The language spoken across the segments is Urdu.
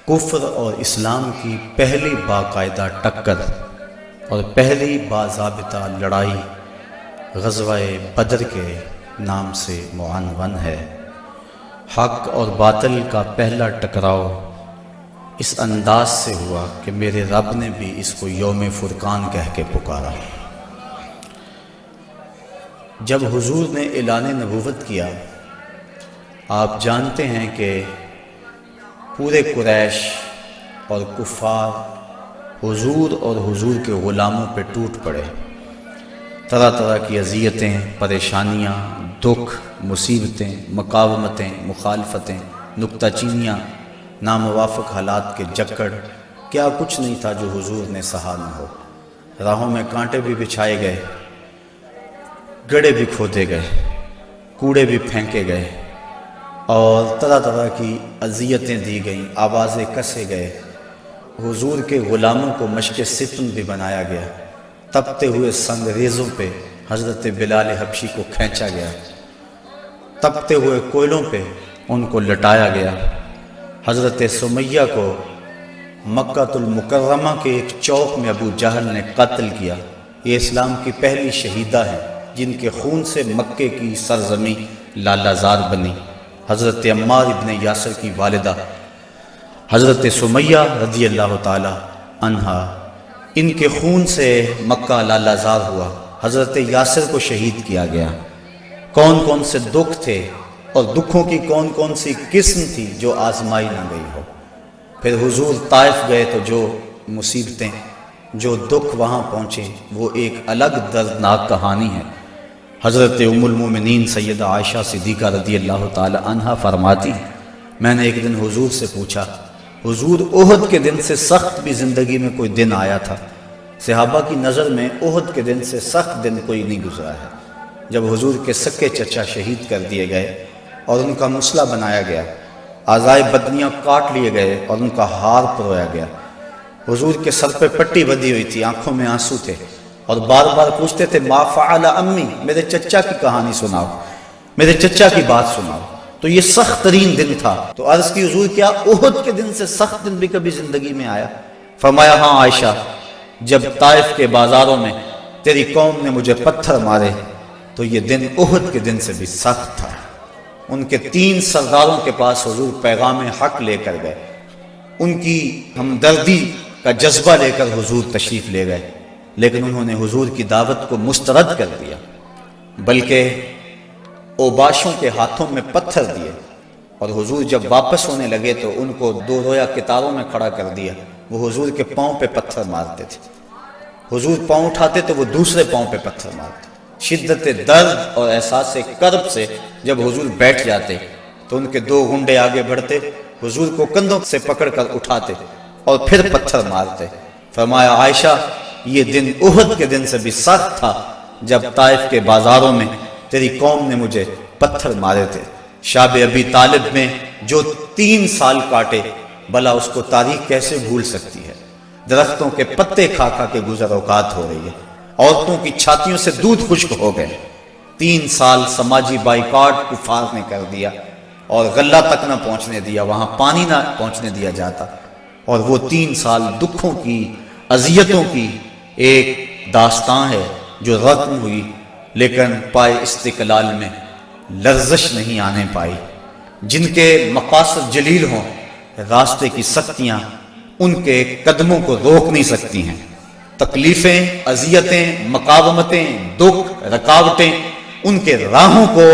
کفر اور اسلام کی پہلی باقاعدہ ٹکر اور پہلی باضابطہ لڑائی غزوہ بدر کے نام سے معنون ہے۔ حق اور باطل کا پہلا ٹکراؤ اس انداز سے ہوا کہ میرے رب نے بھی اس کو یوم فرقان کہہ کے پکارا۔ جب حضور نے اعلان نبوت کیا، آپ جانتے ہیں کہ پورے قریش اور کفار حضور اور حضور کے غلاموں پہ ٹوٹ پڑے۔ طرح طرح کی اذیتیں، پریشانیاں، دکھ، مصیبتیں، مقاومتیں، مخالفتیں، نکتہ چینیاں، ناموافق حالات کے جکڑ، کیا کچھ نہیں تھا جو حضور نے سہا نہ ہو۔ راہوں میں کانٹے بھی بچھائے گئے، گڑھے بھی کھودے گئے، کوڑے بھی پھینکے گئے، اور طرح طرح کی اذیتیں دی گئیں، آوازیں کسے گئے۔ حضور کے غلاموں کو مشق ستم بھی بنایا گیا۔ تپتے ہوئے سنگریزوں پہ حضرت بلال حبشی کو کھینچا گیا، تپتے ہوئے کوئلوں پہ ان کو لٹایا گیا۔ حضرت سمیہ کو مکہ المکرمہ کے ایک چوک میں ابو جہل نے قتل کیا۔ یہ اسلام کی پہلی شہیدہ ہیں جن کے خون سے مکے کی سرزمین لالہ زار بنی۔ حضرت عمار ابن یاسر کی والدہ حضرت سمیہ رضی اللہ تعالی عنہا، ان کے خون سے مکہ لالہ زار ہوا۔ حضرت یاسر کو شہید کیا گیا۔ کون کون سے دکھ تھے اور دکھوں کی کون کون سی قسم تھی جو آزمائی نہ گئی ہو۔ پھر حضور طائف گئے تو جو مصیبتیں، جو دکھ وہاں پہنچے، وہ ایک الگ دردناک کہانی ہے۔ حضرت ام المومنین سیدہ عائشہ صدیقہ رضی اللہ تعالی عنہا فرماتی ہیں، میں نے ایک دن حضور سے پوچھا، حضور احد کے دن سے سخت بھی زندگی میں کوئی دن آیا تھا؟ صحابہ کی نظر میں احد کے دن سے سخت دن کوئی نہیں گزرا ہے۔ جب حضور کے سکے چچا شہید کر دیے گئے اور ان کا مسلح بنایا گیا، اعضائے بدنیاں کاٹ لیے گئے اور ان کا ہار پرویا گیا، حضور کے سر پہ پٹی بندھی ہوئی تھی، آنکھوں میں آنسو تھے، اور بار بار پوچھتے تھے ما فعل امی، میرے چچا کی کہانی سناؤ، میرے چچا کی بات سناؤ۔ تو یہ سخت ترین دن تھا۔ تو عرض کی حضور کیا احد کے دن سے سخت دن بھی کبھی زندگی میں آیا؟ فرمایا ہاں عائشہ، جب طائف کے بازاروں میں تیری قوم نے مجھے پتھر مارے تو یہ دن احد کے دن سے بھی سخت تھا۔ ان کے 3 سرداروں کے پاس حضور پیغام حق لے کر گئے، ان کی ہمدردی کا جذبہ لے کر حضور تشریف لے گئے، لیکن انہوں نے حضور کی دعوت کو مسترد کر دیا، بلکہ اوباشوں کے ہاتھوں میں پتھر دیے، اور حضور جب واپس ہونے لگے تو ان کو 2 رویا کتاروں میں کھڑا کر دیا۔ وہ حضور کے پاؤں پہ پتھر مارتے تھے، حضور پاؤں اٹھاتے تو وہ دوسرے پاؤں پہ پتھر مارتے۔ شدت درد اور احساس کرب سے جب حضور بیٹھ جاتے تو ان کے 2 گنڈے آگے بڑھتے، حضور کو کندھوں سے پکڑ کر اٹھاتے اور پھر پتھر مارتے۔ فرمایا عائشہ، یہ دن احد کے دن سے بھی سخت تھا جب طائف کے بازاروں میں تیری قوم نے مجھے پتھر مارے تھے۔ شاب ابی طالب میں جو 3 سال کاٹے، بھلا اس کو تاریخ کیسے بھول سکتی ہے؟ درختوں کے پتے کھا کھا کے گزر اوقات ہو رہی ہے، عورتوں کی چھاتیوں سے دودھ خشک ہو گئے۔ 3 سال سماجی بائیکاٹ کفار نے کر دیا، اور غلہ تک نہ پہنچنے دیا، وہاں پانی نہ پہنچنے دیا جاتا، اور وہ 3 سال دکھوں کی، اذیتوں کی ایک داستان ہے جو ختم ہوئی، لیکن پائے استقلال میں لرزش نہیں آنے پائی۔ جن کے مقاصد جلیل ہوں، راستے کی سختیاں ان کے قدموں کو روک نہیں سکتی ہیں۔ تکلیفیں، اذیتیں، مقاومتیں، دکھ، رکاوٹیں ان کے راہوں کو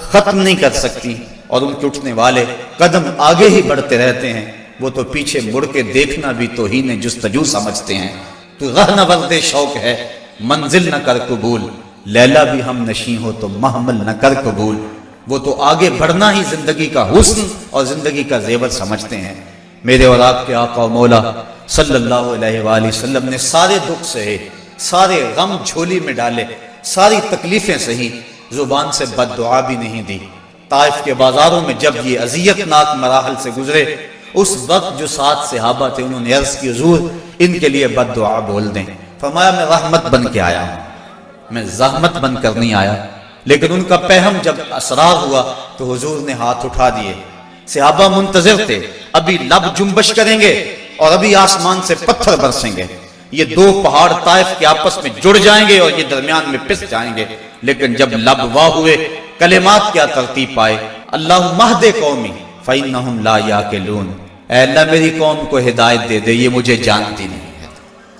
ختم نہیں کر سکتی، اور ان کے اٹھنے والے قدم آگے ہی بڑھتے رہتے ہیں۔ وہ تو پیچھے مڑ کے دیکھنا بھی توہین جستجو سمجھتے ہیں۔ تو راہ نورد شوق ہے، منزل نہ کر قبول، لیلا بھی ہم نشیں ہو تو محمل نہ کر قبول۔ وہ تو آگے بڑھنا ہی زندگی کا حسن اور زندگی کا زیور سمجھتے ہیں۔ میرے اور آپ کے آقا و مولا صلی اللہ علیہ وآلہ وسلم نے سارے دکھ سہے، سارے غم جھولی میں ڈالے، ساری تکلیفیں سہی، زبان سے بد دعا بھی نہیں دی۔ طائف کے بازاروں میں جب یہ اذیت ناک مراحل سے گزرے، اس وقت جو 7 صحابہ تھے انہوں نے عرض کی حضور ان کے لیے بد دعا بول دیں۔ فرمایا میں رحمت بن کے آیا ہوں، میں زحمت بن کر نہیں آیا۔ لیکن ان کا پہم جب اسرار ہوا تو حضور نے ہاتھ اٹھا دیے، صحابہ منتظر تھے، ابھی لب جنبش کریں گے اور ابھی آسمان سے پتھر برسیں گے، یہ دو پہاڑ طائف کے آپس میں جڑ جائیں گے اور یہ درمیان میں پس جائیں گے۔ لیکن جب لب واہ ہوئے، کلمات کیا ترتیب پائے، اللہم اہد قومی فإنہم لا یعقلون، اے اللہ میری قوم کو ہدایت دے دے، یہ مجھے جانتی نہیں ہے،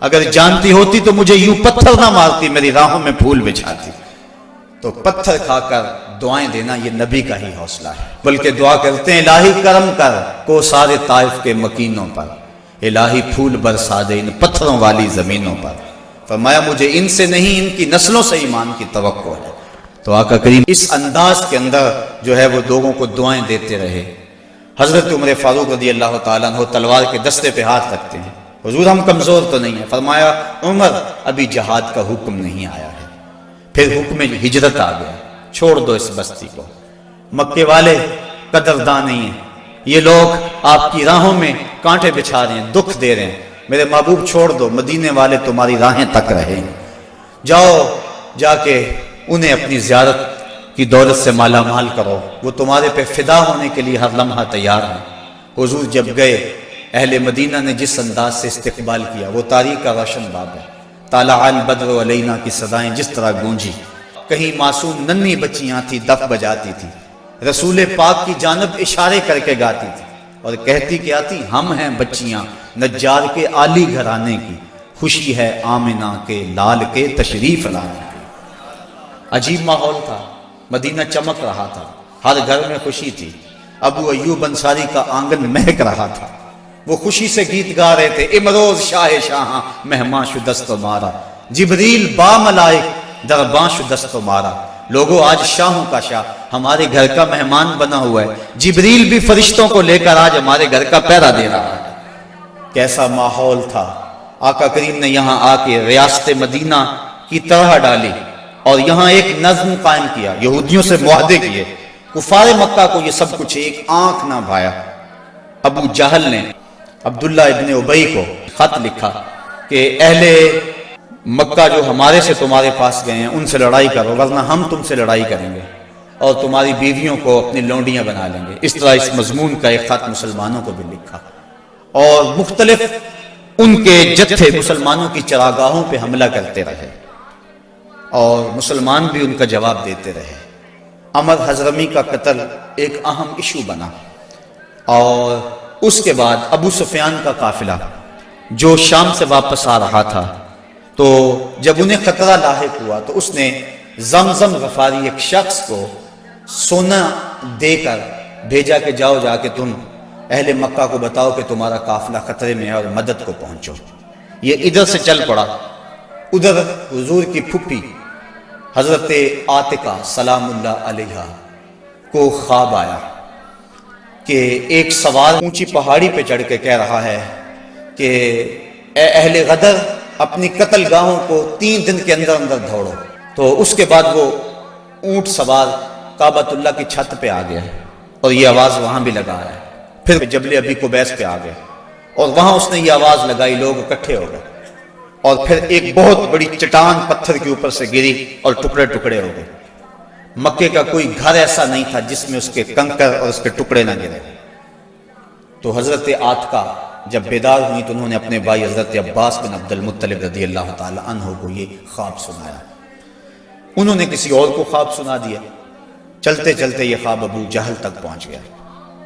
اگر جانتی ہوتی تو مجھے یوں پتھر نہ مارتی، میری راہوں میں پھول بچھاتی۔ تو پتھر کھا کر دعائیں دینا یہ نبی کا ہی حوصلہ ہے، بلکہ دعا کرتے ہیں الہی کرم کر کو سارے طائف کے مکینوں پر، الہی پھول برسا دے ان پتھروں والی زمینوں پر۔ فرمایا مجھے ان سے نہیں، ان کی نسلوں سے ایمان کی توقع ہے۔ تو آقا کریم اس انداز کے اندر جو ہے وہ لوگوں کو دعائیں دیتے رہے۔ حضرت عمر فاروق رضی اللہ تعالیٰ عنہ تلوار کے دستے پہ ہاتھ رکھتے ہیں، حضور ہم کمزور تو نہیں ہیں، فرمایا عمر ابھی جہاد کا حکم نہیں آیا ہے، پھر حکم ہجرت آ گیا، چھوڑ دو اس بستی کو، مکے والے قدردان نہیں ہیں، یہ لوگ آپ کی راہوں میں کانٹے بچھا رہے ہیں، دکھ دے رہے ہیں، میرے محبوب چھوڑ دو، مدینے والے تمہاری راہیں تک رہیں، جاؤ جا کے انہیں اپنی زیارت کی دولت سے مالا مال کرو، وہ تمہارے پہ فدا ہونے کے لیے ہر لمحہ تیار ہیں۔ حضور جب گئے، اہل مدینہ نے جس انداز سے استقبال کیا وہ تاریخ کا روشن باب ہے۔ طالع البدر علینا کی صدائیں جس طرح گونجی، کہیں معصوم ننھی بچیاں تھی دف بجاتی تھی، رسول پاک کی جانب اشارے کر کے گاتی تھی اور کہتی کیا تھی، ہم ہیں بچیاں نجار کے عالی گھرانے کی، خوشی ہے آمنہ کے لال کے تشریف لانے کی۔ عجیب ماحول تھا، مدینہ چمک رہا تھا، ہر گھر میں خوشی تھی، ابو ایوب انصاری کا آنگن مہک رہا تھا، وہ خوشی سے گیت گا رہے تھے، امروز شاہ شاہاں مہمان شدست مارا، جبریل با ملائک درباں شدست مارا۔ لوگوں آج شاہوں کا شاہ ہمارے گھر کا مہمان بنا ہوا ہے، جبریل بھی فرشتوں کو لے کر آج ہمارے گھر کا پہرا دے رہا ہے۔ کیسا ماحول تھا، آقا کریم نے یہاں آ کے ریاست مدینہ کی طرح ڈالی اور یہاں ایک نظم قائم کیا، یہودیوں سے معاہدے کیے، کفار مکہ کو یہ سب کچھ ایک آنکھ نہ بھایا۔ ابو جہل نے عبداللہ ابن ابی کو خط لکھا کہ اہل مکہ جو ہمارے سے تمہارے پاس گئے ہیں ان سے لڑائی کرو، ورنہ ہم تم سے لڑائی کریں گے اور تمہاری بیویوں کو اپنی لونڈیاں بنا لیں گے۔ اس طرح اس مضمون کا ایک خط مسلمانوں کو بھی لکھا اور مختلف ان کے جتھے مسلمانوں کی چراگاہوں پہ حملہ کرتے رہے اور مسلمان بھی ان کا جواب دیتے رہے۔ عمر حضرمی کا قتل ایک اہم ایشو بنا اور اس کے بعد ابو سفیان کا قافلہ جو شام سے واپس آ رہا تھا، تو جب انہیں خطرہ لاحق ہوا تو اس نے زمزم غفاری ایک شخص کو سونا دے کر بھیجا کہ جاؤ جا کے تم اہل مکہ کو بتاؤ کہ تمہارا قافلہ خطرے میں ہے اور مدد کو پہنچو۔ یہ ادھر سے چل پڑا، ادھر حضور کی پھپھی حضرت عاتقہ سلام اللہ علیہا کو خواب آیا کہ ایک سوار اونچی پہاڑی پہ چڑھ کے کہہ رہا ہے کہ اے اہل غدر اپنی قتل گاہوں کو 3 دن کے اندر اندر دوڑو۔ تو اس کے بعد وہ اونٹ سوار کعبۃ اللہ کی چھت پہ آ گیا اور یہ آواز وہاں بھی لگا ہے، پھر جبل ابی قبیس پہ آ گئے اور وہاں اس نے یہ آواز لگائی، لوگ اکٹھے ہو گئے اور پھر ایک بہت بڑی چٹان پتھر کے اوپر سے گری اور ٹکڑے ٹکڑے ہو گئے۔ مکے کا کوئی گھر ایسا نہیں تھا جس میں اس کے کنکر اور اس کے ٹکڑے نہ گرے۔ تو حضرت عاتقہ جب بیدار ہوئی تو انہوں نے اپنے بھائی حضرت عباس بن عبد المطلب رضی اللہ تعالی عنہ کو یہ خواب سنایا، انہوں نے کسی اور کو خواب سنا دیا، چلتے چلتے یہ خواب ابو جہل تک پہنچ گیا۔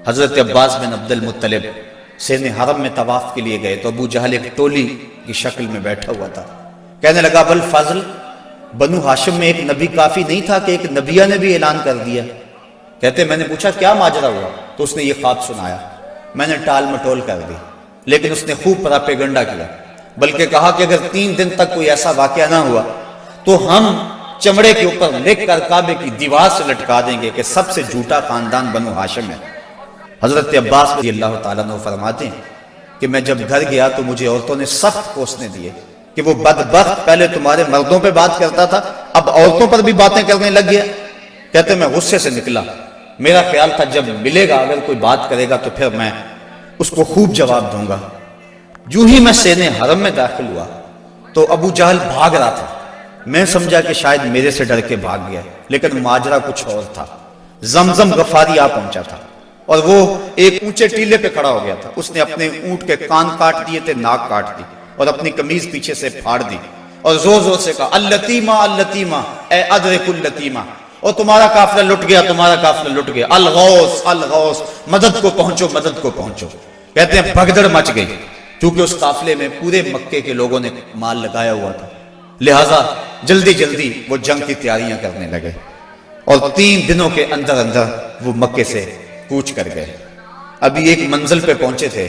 حضرت عباس بن عبد المطلب سین حرم میں طواف کے لیے گئے تو ابو جہل ایک ٹولی کی شکل میں بیٹھا ہوا تھا، کہنے لگا بل فضل بنو ہاشم میں ایک نبی کافی نہیں تھا کہ ایک نبیہ نے بھی اعلان کر دیا؟ کہتے میں نے پوچھا کیا ماجرا ہوا؟ تو اس نے یہ خواب سنایا، میں نے ٹال مٹول کر دی، لیکن اس نے خوب پراپیگنڈا کیا، بلکہ کہا کہ اگر 3 دن تک کوئی ایسا واقعہ نہ ہوا تو ہم چمڑے کے اوپر لکھ کر کعبے کی دیوار سے لٹکا دیں گے کہ سب سے جھوٹا خاندان بنو ہاشم ہے۔ حضرت عباس رضی اللہ تعالیٰ عنہ فرماتے ہیں کہ میں جب گھر گیا تو مجھے عورتوں نے سخت کوسنے دیے کہ وہ بدبخت پہلے تمہارے مردوں پہ بات کرتا تھا اب عورتوں پر بھی باتیں کرنے لگ گیا۔ کہتے میں غصے سے نکلا، میرا خیال تھا جب ملے گا اگر کوئی بات کرے گا تو پھر میں اس کو خوب جواب دوں گا۔ جو ہی میں سین حرم میں داخل ہوا تو ابو جہل بھاگ رہا تھا، میں سمجھا کہ شاید میرے سے ڈر کے بھاگ گیا، لیکن ماجرا کچھ اور تھا۔ زمزم غفاری آ پہنچا تھا اور وہ ایک اونچے ٹیلے پہ کھڑا ہو گیا تھا. اس نے اپنے اونٹ کے کان کاٹ دیے تھے، ناک کاٹ دی اور اپنی قمیض پیچھے سے پھاڑ دی اور زور زور سے کہا اللتیمہ اللتیمہ، اے ادرک اللتیمہ، اور تمہارا قافلہ لٹ گیا، تمہارا قافلہ لٹ گیا، الغوث الغوث، مدد کو پہنچو مدد کو پہنچو. کہتے ہیں بھگدڑ مچ گئی، کیونکہ اس قافلے میں پورے مکے کے لوگوں نے مال لگایا ہوا تھا، لہٰذا جلدی جلدی وہ جنگ کی تیاریاں کرنے لگے اور 3 دنوں کے اندر اندر وہ مکے سے کوچ کر گئے. ابھی ایک منزل پہ پہنچے تھے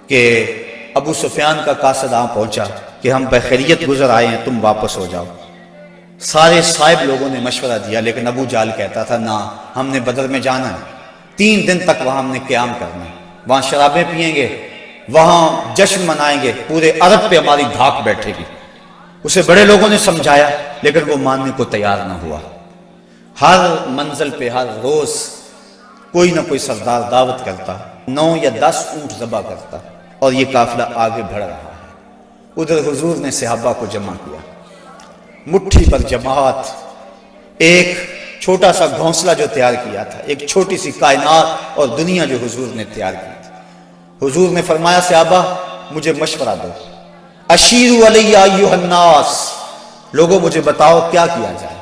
کہ ابو سفیان کا قاصد پہنچا کہ ہم بخیریت گزر آئے ہیں، تم واپس ہو جاؤ. سارے صاحب لوگوں نے مشورہ دیا، لیکن ابو جہل کہتا تھا نہ، ہم نے بدر میں جانا ہے، 3 دن تک وہاں ہم نے قیام کرنا ہے، وہاں شرابیں پیئیں گے، وہاں جشن منائیں گے، پورے عرب پہ ہماری دھاک بیٹھے گی. اسے بڑے لوگوں نے سمجھایا لیکن وہ ماننے کو تیار نہ ہوا. ہر منزل پہ ہر روز کوئی نہ کوئی سردار دعوت کرتا، 9 یا 10 اونٹ ذبح کرتا اور یہ قافلہ آگے بڑھ رہا ہے. ادھر حضور نے صحابہ کو جمع کیا، مٹھی پر جماعت، ایک چھوٹا سا گھونسلہ جو تیار کیا تھا، ایک چھوٹی سی کائنات اور دنیا جو حضور نے تیار کی تھی. حضور نے فرمایا صحابہ مجھے مشورہ دو، اشیروا علی ایھا الناس، لوگوں مجھے بتاؤ کیا کیا جائے.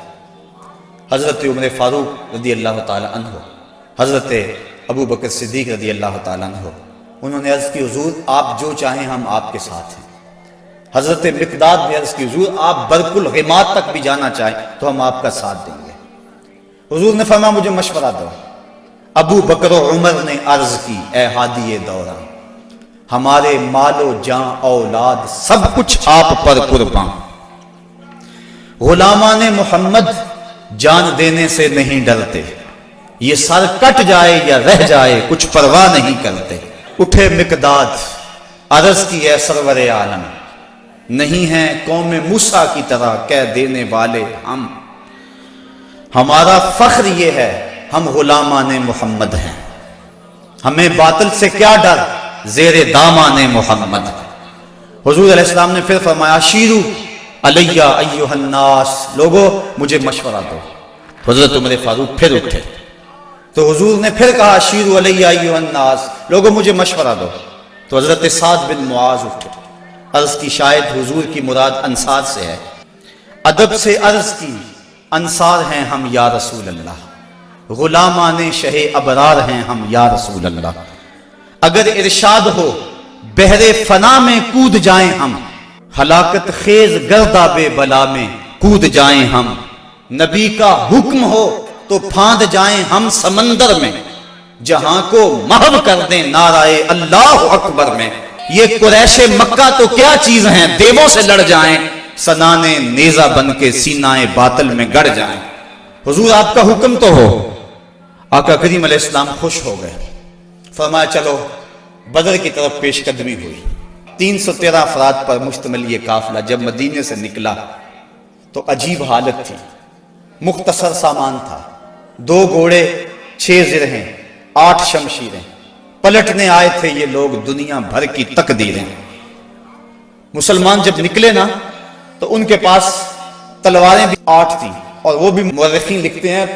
حضرت عمر فاروق رضی اللہ تعالی عنہ، حضرت ابو بکر صدیق رضی اللہ تعالیٰ عنہ، انہوں نے عرض کی حضور آپ جو چاہیں ہم آپ کے ساتھ ہیں. حضرت مقداد نے عرض کی حضور آپ برق الغماد تک بھی جانا چاہیں تو ہم آپ کا ساتھ دیں گے. حضور نے فرمایا مجھے مشورہ دو. ابو بکر و عمر نے عرض کی اے ہادی دورہ، ہمارے مال و جان اولاد سب کچھ آپ پر قربان، غلامان محمد جان دینے سے نہیں ڈرتے، یہ سر کٹ جائے یا رہ جائے کچھ پرواہ نہیں کرتے. اٹھے مقداد، عرض کی اے سرور عالم، نہیں ہیں قوم موسیٰ کی طرح کہہ دینے والے ہم، ہمارا فخر یہ ہے ہم غلامان محمد ہیں، ہمیں باطل سے کیا ڈر، زیر دامان محمد. حضور علیہ السلام نے پھر فرمایا شیرو علیہ ایھا الناس، لوگو مجھے مشورہ دو. حضرت عمر فاروق پھر اٹھے تو حضور نے پھر کہا شیرو علیہ ایھا الناس، لوگو مجھے مشورہ دو. تو حضرت سعد بن معاذ اٹھے، عرض کی شاید حضور کی مراد انصار سے ہے. ادب سے عرض کی انصار ہیں ہم یا رسول اللہ، غلامان شہ ابرار ہیں ہم یا رسول اللہ. اگر ارشاد ہو بحر فنا میں کود جائیں ہم، ہلاکت خیز گرداب بلا میں کود جائیں ہم. نبی کا حکم ہو تو پھاند جائیں ہم سمندر میں، جہاں کو محو کر دیں نعرہ اللہ اکبر میں. یہ قریش مکہ تو کیا چیز ہیں، دیووں سے لڑ جائیں، سنانے نیزہ بن کے سینہ باطل میں گڑ جائیں. حضور آپ کا حکم تو ہو. آقا کریم علیہ السلام خوش ہو گئے، فرمایا چلو. بدر کی طرف پیش قدمی ہوئی. 313 افراد پر مشتمل یہ قافلہ جب مدینے سے نکلا تو عجیب حالت تھی. مختصر سامان تھا، 2 گھوڑے، 6 زرہیں، 8 شمشیریں. پلٹنے آئے تھے یہ لوگ دنیا بھر کی تقدیریں. مسلمان جب نکلے نا تو ان کے پاس تلواریں بھی 8 تھیں، اور وہ بھی مورخین لکھتے ہیں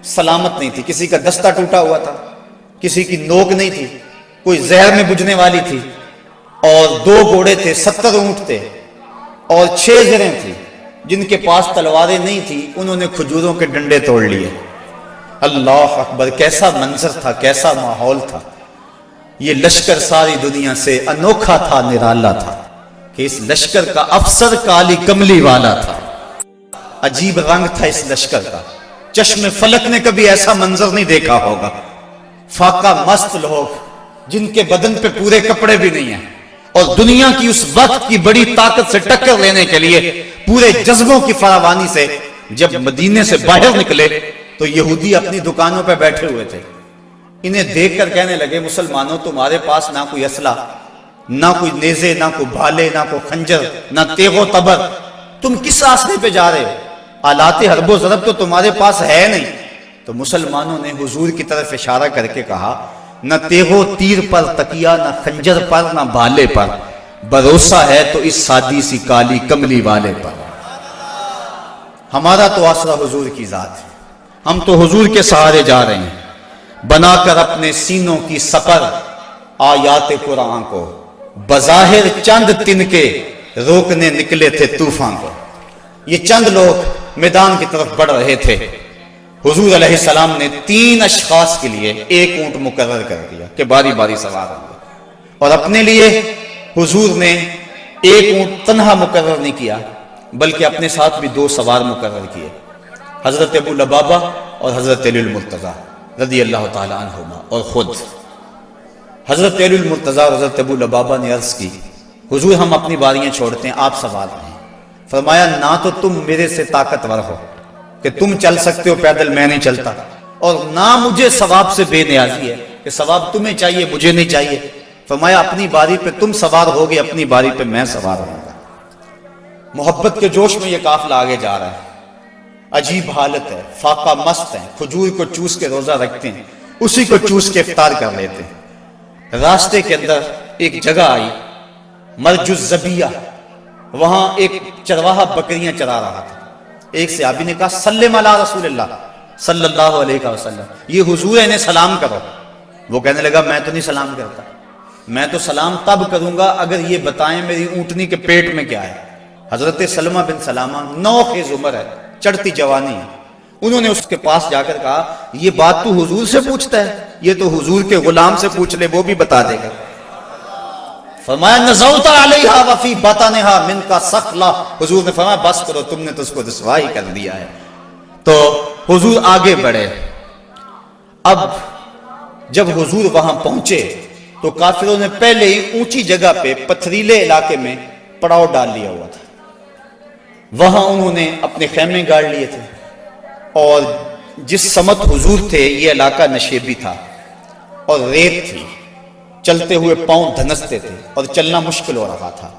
سلامت نہیں تھی. کسی کا دستہ ٹوٹا ہوا تھا، کسی کی نوک نہیں تھی، کوئی زہر میں بجھنے والی تھی. اور 2 گھوڑے تھے، 70 اونٹ تھے، اور 6 زریں تھی. جن کے پاس تلواریں نہیں تھی انہوں نے کھجوروں کے ڈنڈے توڑ لیے. اللہ اکبر، کیسا منظر تھا، کیسا ماحول تھا. یہ لشکر ساری دنیا سے انوکھا تھا، نرالا تھا کہ اس لشکر کا افسر کالی کملی والا تھا. عجیب رنگ تھا اس لشکر کا، چشم فلک نے کبھی ایسا منظر نہیں دیکھا ہوگا. فاقہ مست لوگ جن کے بدن پہ پورے کپڑے بھی نہیں ہیں، اور دنیا کی اس وقت کی بڑی طاقت سے ٹکر لینے کے لیے پورے جذبوں کی فراوانی سے جب مدینے سے باہر نکلے تو یہودی اپنی دکانوں پہ بیٹھے ہوئے تھے. انہیں دیکھ کر کہنے لگے مسلمانوں تمہارے پاس نہ کوئی اسلحہ، نہ کوئی نیزے، نہ کوئی بھالے، نہ کوئی خنجر، نہ تیغ و تبر، تم کس راستے پہ جا رہے ہو؟ آلات حرب و ضرب تو تمہارے پاس ہے نہیں. تو مسلمانوں نے حضور کی طرف اشارہ کر کے کہا نہ تیغ و تیر پر تکیہ، نہ خنجر پر، نہ بھالے پر، بھروسہ ہے تو اس سادی سی کالی کملی والے پر. ہمارا تو آسرا حضور کی ذات ہے، ہم تو حضور کے سہارے جا رہے ہیں. بنا کر اپنے سینوں کی سپر آیات قرآن کو، بظاہر چند تن کے روکنے نکلے تھے طوفان کو۔ یہ چند لوگ میدان کی طرف بڑھ رہے تھے، حضور علیہ السلام نے 3 اشخاص کے لیے ایک اونٹ مقرر کر دیا کہ باری باری سوار ہوں گے، اور اپنے لیے حضور نے ایک اونٹ تنہا مقرر نہیں کیا بلکہ اپنے ساتھ بھی 2 سوار مقرر کیے، حضرت ابو لبابہ اور حضرت علی المرتضیٰ رضی اللہ تعالی عنہما۔ اور خود حضرت علی المرتضیٰ اور حضرت ابو لبابہ نے عرض کی، حضور ہم اپنی باریاں چھوڑتے ہیں، آپ سوار رہیں۔ فرمایا نہ تو تم میرے سے طاقتور ہو کہ تم چل سکتے ہو پیدل، میں نہیں چلتا، اور نہ مجھے ثواب سے بے نیازی ہے کہ ثواب تمہیں چاہیے مجھے نہیں چاہیے۔ فرمایا اپنی باری پہ تم سوار ہوگے، اپنی باری پہ میں سوار ہوں گا۔ محبت کے جوش میں یہ قافلہ آگے جا رہا ہے، عجیب حالت ہے، فاقہ مست ہے، کھجور کو چوس کے روزہ رکھتے ہیں، اسی کو چوس کے افطار کر لیتے ہیں۔ راستے کے اندر ایک جگہ آئی مرج الزبیہ، وہاں ایک چرواہا بکریاں چرا رہا تھا۔ ایک صحابی نے کہا سلم علی رسول اللہ صلی اللہ علیہ وسلم، یہ حضور ہے انہیں سلام کرو۔ وہ کہنے لگا میں تو نہیں سلام کرتا، میں تو سلام تب کروں گا اگر یہ بتائیں میری اونٹنی کے پیٹ میں کیا ہے۔ حضرت سلمہ بن سلامہ 9 خیز عمر ہے، چڑھتی جوانی ہے، انہوں نے اس کے پاس جا کر کہا یہ بات تو حضور سے پوچھتا ہے، یہ تو حضور کے غلام سے پوچھ لے وہ بھی بتا دے گا۔ فرمایا نزوت علیہا وفی بطنہا منک ثقلا، حضور نے فرمایا بس کرو تم نے تو اس کو رسوا ہی کر دیا ہے۔ تو حضور آگے بڑھے۔ اب جب حضور وہاں پہنچے تو کافروں نے پہلے ہی اونچی جگہ پہ پتھریلے علاقے میں پڑاؤ ڈال لیا ہوا تھا، وہاں انہوں نے اپنے خیمے گاڑ لیے تھے، اور جس سمت حضور تھے یہ علاقہ نشیبی تھا اور ریت تھی، چلتے ہوئے پاؤں دھنستے تھے اور چلنا مشکل ہو رہا تھا،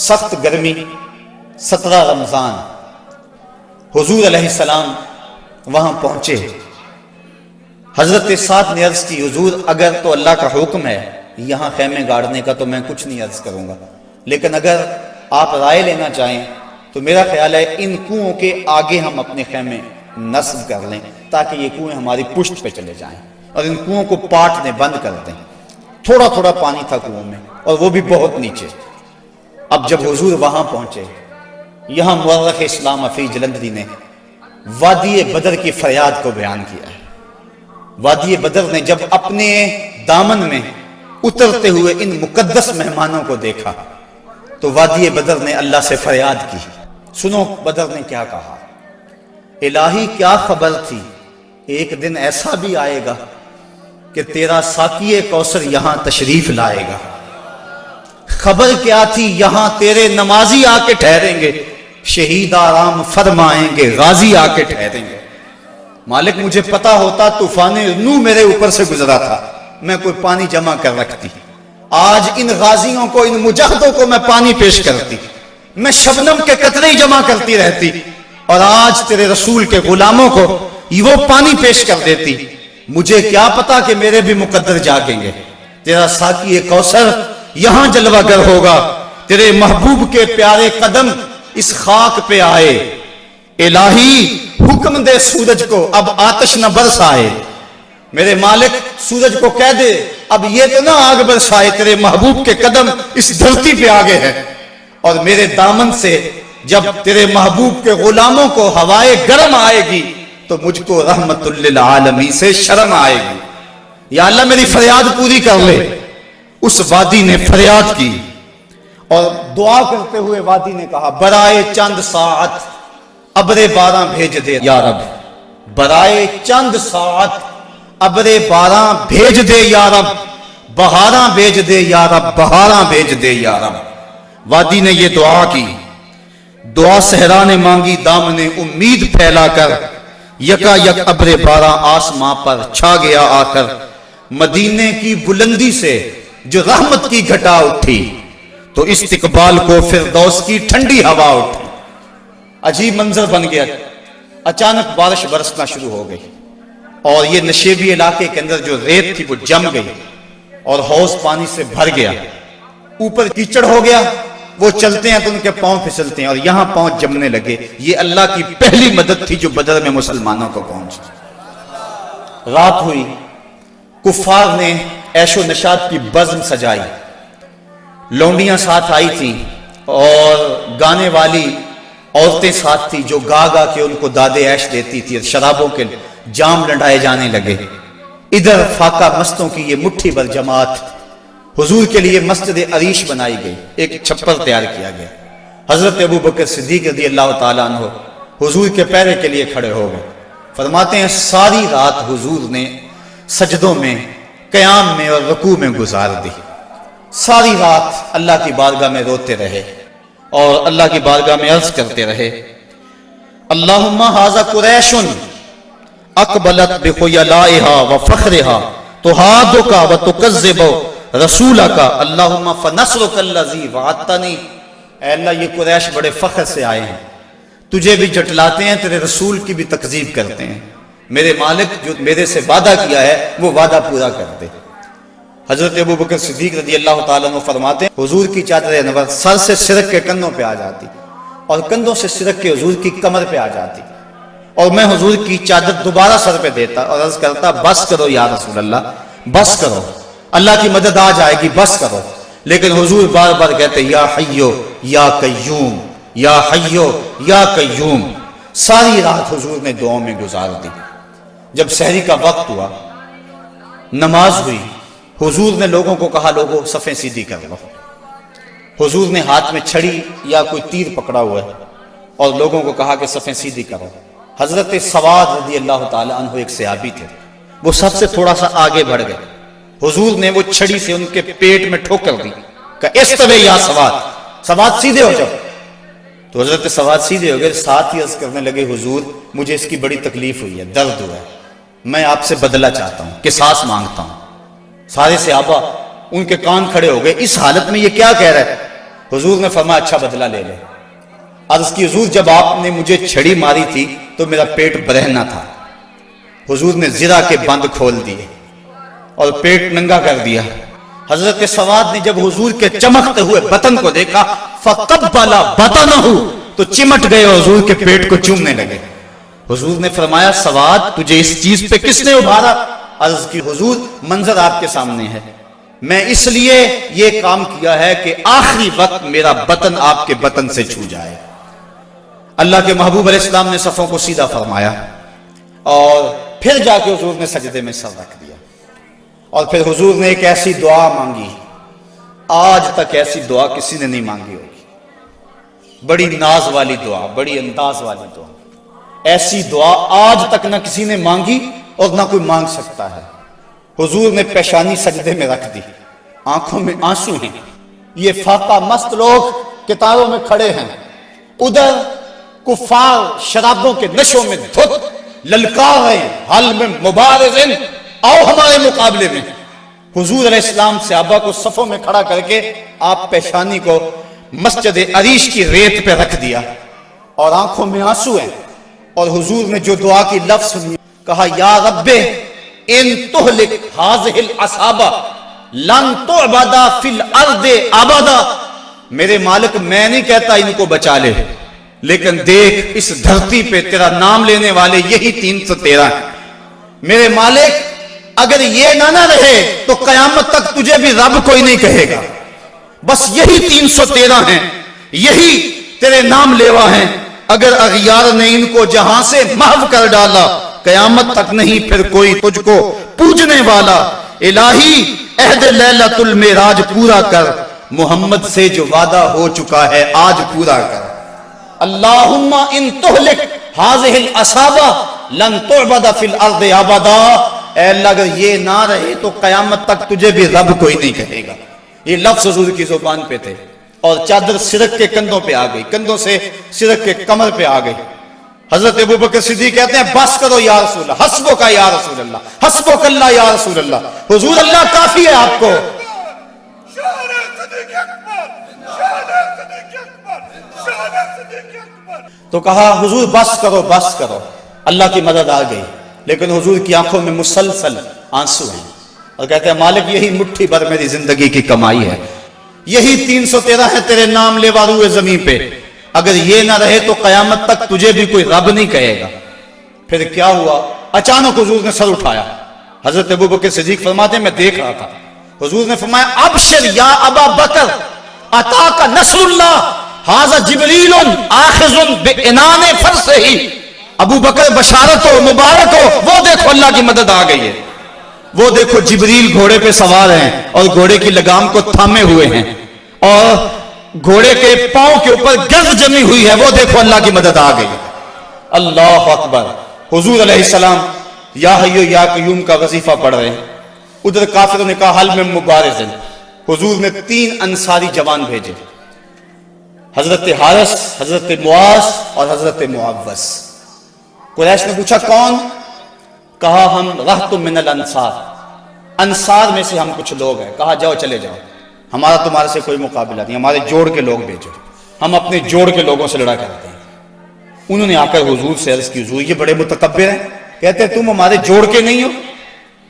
سخت گرمی، 17 رمضان۔ حضور علیہ السلام وہاں پہنچے، حضرت سعد نے عرض کی حضور اگر تو اللہ کا حکم ہے یہاں خیمے گاڑنے کا تو میں کچھ نہیں عرض کروں گا، لیکن اگر آپ رائے لینا چاہیں تو میرا خیال ہے ان کنوؤں کے آگے ہم اپنے خیمے نصب کر لیں تاکہ یہ کنویں ہماری پشت پہ چلے جائیں، اور ان کنوؤں کو پاٹنے بند کر دیں۔ تھوڑا تھوڑا پانی تھا کنووں میں اور وہ بھی بہت نیچے۔ اب جب حضور وہاں پہنچے، یہاں مورخ اسلام حفیظ جلندری نے وادی بدر کی فریاد کو بیان کیا ہے۔ وادی بدر نے جب اپنے دامن میں اترتے ہوئے ان مقدس مہمانوں کو دیکھا تو وادی بدر نے اللہ سے فریاد کی۔ سنو بدر نے کیا کہا، الہی کیا خبر تھی، ایک دن ایسا بھی آئے گا کہ تیرا ساقی کوثر یہاں تشریف لائے گا۔ خبر کیا تھی، یہاں تیرے نمازی آ کے ٹھہریں گے، شہید آرام فرمائیں گے، غازی آ کے ٹھہریں گے۔ مالک مجھے پتا ہوتا طوفان نوح میرے اوپر سے گزرا تھا، میں کوئی پانی جمع کر رکھتی، آج ان غازیوں کو، ان مجاہدوں کو میں پانی پیش کرتی، میں شبنم کے قطرے جمع کرتی رہتی، اور آج تیرے رسول کے غلاموں کو وہ پانی پیش کر دیتی۔ مجھے کیا پتا کہ میرے بھی مقدر جاگیں گے، تیرا ساقی کوثر یہاں جلوہ گر ہوگا، تیرے محبوب کے پیارے قدم اس خاک پہ آئے، الہی حکم دے سورج کو اب آتش نہ برسائے، میرے مالک سورج کو کہہ دے اب یہ تو نہ آگ برسائے، تیرے محبوب کے قدم اس دھرتی پہ آگے ہیں، اور میرے دامن سے جب تیرے محبوب کے غلاموں کو ہوائے گرم آئے گی تو مجھ کو رحمت للعالمین سے شرم آئے گی، یا اللہ میری فریاد پوری کر لے۔ اس وادی نے فریاد کی اور دعا کرتے ہوئے وادی نے کہا برائے چند ساعت ابر باران بھیج دے یا رب، برائے چند ساعت ابر باران بھیج دے یا رب، بہاراں بھیج دے یا رب، بہاراں بھیج دے یا رب۔ وادی نے یہ دعا کی، دعا صحرا نے مانگی دامن امید پھیلا کر، یکا یک ابر باران آسماں پر چھا گیا آ کر، مدینے کی بلندی سے جو رحمت کی گھٹا اٹھی تو استقبال کو فردوس کی ٹھنڈی ہوا اٹھی۔ عجیب منظر بن گیا، اچانک بارش برسنا شروع ہو گئی اور یہ نشیبی علاقے کے اندر جو ریت تھی وہ جم گئی اور حوض پانی سے بھر گیا، اوپر کیچڑ ہو گیا، وہ چلتے ہیں تو ان کے پاؤں پھسلتے ہیں اور یہاں پاؤں جمنے لگے۔ یہ اللہ کی پہلی مدد تھی جو بدر میں مسلمانوں کو پہنچی۔ رات ہوئی، کفار نے عیش و نشاط کی بزم سجائی، لونڈیاں ساتھ آئی تھیں اور گانے والی عورتیں ساتھ تھی جو گا گا کے ان کو داد عیش دیتی تھی، شرابوں کے جام لڑائے جانے لگے۔ ادھر فاقہ مستوں کی یہ مٹھی بھر جماعت، حضور کے لیے مسجد عریش بنائی گئی، ایک چھپر تیار کیا گیا۔ حضرت ابو بکر صدیق رضی اللہ تعالیٰ عنہ حضور کے پیرے کے لیے کھڑے ہو گئے۔ فرماتے ہیں ساری رات حضور نے سجدوں میں، قیام میں اور رکوع میں گزار دی۔ ساری رات اللہ کی بارگاہ میں روتے رہے اور اللہ کی بارگاہ میں عرض کرتے رہے، اللہم ھذا قریش اقبلت بخیلائها وفخرها تحادک وتکذب رسولک اللہم فنصرک الذی وعدتنی۔ اے اللہ یہ قریش بڑے فخر سے آئے ہیں، تجھے بھی جھٹلاتے ہیں، تیرے رسول کی بھی تکذیب کرتے ہیں، میرے مالک جو میرے سے وعدہ کیا ہے وہ وعدہ پورا کر دے۔ حضرت ابو بکر صدیق رضی اللہ تعالیٰ عنہ فرماتے ہیں حضور کی چادر انور سر سے سرک کے کندھوں پہ آ جاتی اور کندھوں سے سرک کے حضور کی کمر پہ آ جاتی، اور میں حضور کی چادر دوبارہ سر پہ دیتا اور عرض کرتا بس کرو یا رسول اللہ، بس کرو، اللہ کی مدد آ جائے گی، بس کرو۔ لیکن حضور بار بار کہتے یا حیو یا قیوم، یا حیو یا قیوم۔ ساری رات حضور نے دعاؤں میں گزار دی۔ جب سحری کا وقت ہوا، نماز ہوئی، حضور نے لوگوں کو کہا لوگوں صفیں سیدھی کر لو۔ حضور نے ہاتھ میں چھڑی یا کوئی تیر پکڑا ہوا ہے اور لوگوں کو کہا کہ صفیں سیدھی کرو۔ حضرت سواد رضی اللہ تعالیٰ عنہ ایک صحابی تھے، وہ سب سے تھوڑا سا آگے بڑھ گئے۔ حضور نے وہ چھڑی سے ان کے پیٹ میں ٹھوکر دی کہ استوی یا سواد، سواد سیدھے ہو جاؤ۔ تو حضرت سواد سیدھے ہو گئے، ساتھ ہی عرض کرنے لگے حضور مجھے اس کی بڑی تکلیف ہوئی ہے، درد ہوا ہے، میں آپ سے بدلہ چاہتا ہوں، قصاص مانگتا ہوں۔ سارے صحابہ ان کے کان کھڑے ہو گئے، اس حالت میں یہ کیا کہہ رہا ہے؟ حضور نے فرمایا اچھا بدلہ لے لے۔ عرض کی حضور جب آپ نے مجھے چھڑی ماری تھی تو میرا پیٹ برہنہ تھا، حضور نے زرہ کے بند کھول دیے اور پیٹ ننگا کر دیا۔ حضرت سواد نے جب حضور کے چمکتے ہوئے بطن کو دیکھا فقبل بطنہ، تو چمٹ گئے اور حضور کے پیٹ کو چومنے لگے۔ حضور نے فرمایا سواد تجھے اس چیز پہ کس نے ابھارا؟ عرض کی حضور منظر آپ کے سامنے ہے، میں اس لیے یہ کام کیا ہے کہ آخری وقت میرا بطن آپ کے بطن سے چھو جائے۔ اللہ کے محبوب علیہ السلام نے صفوں کو سیدھا فرمایا اور پھر جا کے حضور نے سجدے میں سر رکھ دیا، اور پھر حضور نے ایک ایسی دعا مانگی، آج تک ایسی دعا کسی نے نہیں مانگی ہوگی، بڑی ناز والی دعا، بڑی انداز والی دعا، ایسی دعا آج تک نہ کسی نے مانگی اور نہ کوئی مانگ سکتا ہے۔ حضور نے پیشانی سجدے میں رکھ دی، آنکھوں میں آنسو ہیں، یہ فاقہ مست لوگ قطاروں میں کھڑے ہیں، ادھر کفار شرابوں کے نشوں میں دھت للکار رہے ہیں، حل میں مبارزن آؤ ہمارے مقابلے میں۔ حضور علیہ السلام صحابہ کو صفوں میں کھڑا کر کے آپ پیشانی کو مسجد عریش کی ریت پہ رکھ دیا اور آنکھوں میں آنسو ہیں، اور حضور نے جو دعا کی لفظ سنی، کہا یا رب ان تہلک ہذہ العصابہ لن تعبد فی الارض ابدا۔ میرے مالک میں نہیں کہتا ان کو بچا لے، لیکن دیکھ اس دھرتی پہ تیرا نام لینے والے یہی 313 ہیں۔ میرے مالک اگر یہ نہ رہے تو قیامت تک تجھے بھی رب کوئی نہیں کہے گا، بس یہی 313 ہیں، یہی تیرے نام لیوا ہیں۔ اگر اغیار نے ان کو جہاں سے محو کر ڈالا، قیامت تک نہیں پھر کوئی تجھ کو پوجنے والا۔ الہی عہد لیلۃ المعراج پورا کر، محمد سے جو وعدہ ہو چکا ہے آج پورا کر۔ اللہم ان تہلک ہذہ العصابہ لن تعبد فی الارض ابدا۔ اے اللہ اگر یہ نہ رہے تو قیامت تک تجھے بھی رب کوئی نہیں کہے گا۔ یہ لفظ حضور کی زبان پہ تھے، اور چادر سرک کے کندھوں پہ آ گئی، کندھوں سے سرک کے کمر پہ آ گئی۔ حضرت ابو بکر صدیق کہتے ہیں بس کرو یا رسول اللہ، حسبک یا رسول اللہ، حسبک اللہ یا رسول اللہ، حضور اللہ کافی ہے آپ کو۔ تو کہا حضور بس کرو بس کرو، اللہ کی مدد آ گئی، لیکن حضور کی آنکھوں میں مسلسل آنسو ہیں، اور کہتے ہیں مالک یہی مٹھی بھر میری زندگی کی کمائی ہے، یہی 313 ہے تیرے نام لیوا روئے زمین پہ، اگر یہ نہ رہے تو قیامت تک تجھے بھی کوئی رب نہیں کہے گا۔ پھر کیا ہوا؟ اچانک حضور نے سر اٹھایا، حضرت ابو بکر صدیق فرماتے ہیں میں دیکھ رہا تھا، حضور نے فرمایا ابشر یا ابا بکر اتاک نصر اللہ ھذا جبریل آخذ بعنان فرسہ، ابو بکر بشارت ہو، مبارک ہو، وہ دیکھو اللہ کی مدد آ گئی ہے، وہ دیکھو جبریل گھوڑے پہ سوار ہیں اور گھوڑے کی لگام کو تھامے ہوئے ہیں اور گھوڑے کے پاؤں کے اوپر گرد جمی ہوئی ہے، وہ دیکھو اللہ کی مدد آ گئی۔ اللہ اکبر۔ حضور علیہ السلام یا حیو یا قیوم کا وظیفہ پڑھ رہے ہیں، ادھر کافروں نے کہا حل میں مبارز، حضور نے 3 انصاری جوان بھیجے، حضرت حارث، حضرت معاذ اور حضرت معوذ۔ قریش نے پوچھا کون؟ کہا ہم رہت من الانصار، انصار میں سے ہم کچھ لوگ ہیں۔ کہا جاؤ چلے جاؤ، ہمارا تمہارے سے کوئی مقابلہ نہیں، ہمارے جوڑ کے لوگ بھیجو، ہم اپنے جوڑ کے لوگوں سے لڑا کرتے ہیں۔ انہوں نے آ کر حضور سے عرض کی حضور یہ بڑے متکبر ہیں، کہتے ہیں تم ہمارے جوڑ کے نہیں ہو۔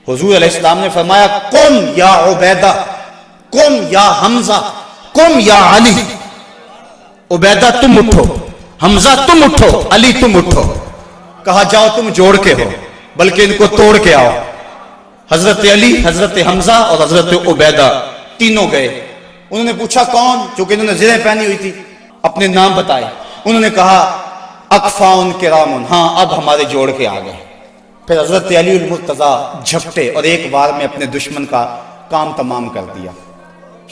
حضور علیہ السلام نے فرمایا قم یا عبیدہ، قم یا حمزہ، قم یا علی، عبیدہ تم اٹھو، حمزہ تم اٹھو، علی تم اٹھو۔ کہا جاؤ تم جوڑ کے ہو بلکہ ان کو توڑ کے آؤ۔ حضرت علی، حضرت حمزہ اور حضرت عبیدہ تینوں گئے۔ انہوں نے پوچھا کون؟ چونکہ انہوں نے زرہیں پہنی ہوئی تھی، اپنے نام بتائے۔ انہوں نے کہا اکفاؤن کرامن، ہاں اب ہمارے جوڑ کے آ گئے۔ پھر حضرت علی المرتضیٰ جھپٹے اور ایک بار میں اپنے دشمن کا کام تمام کر دیا۔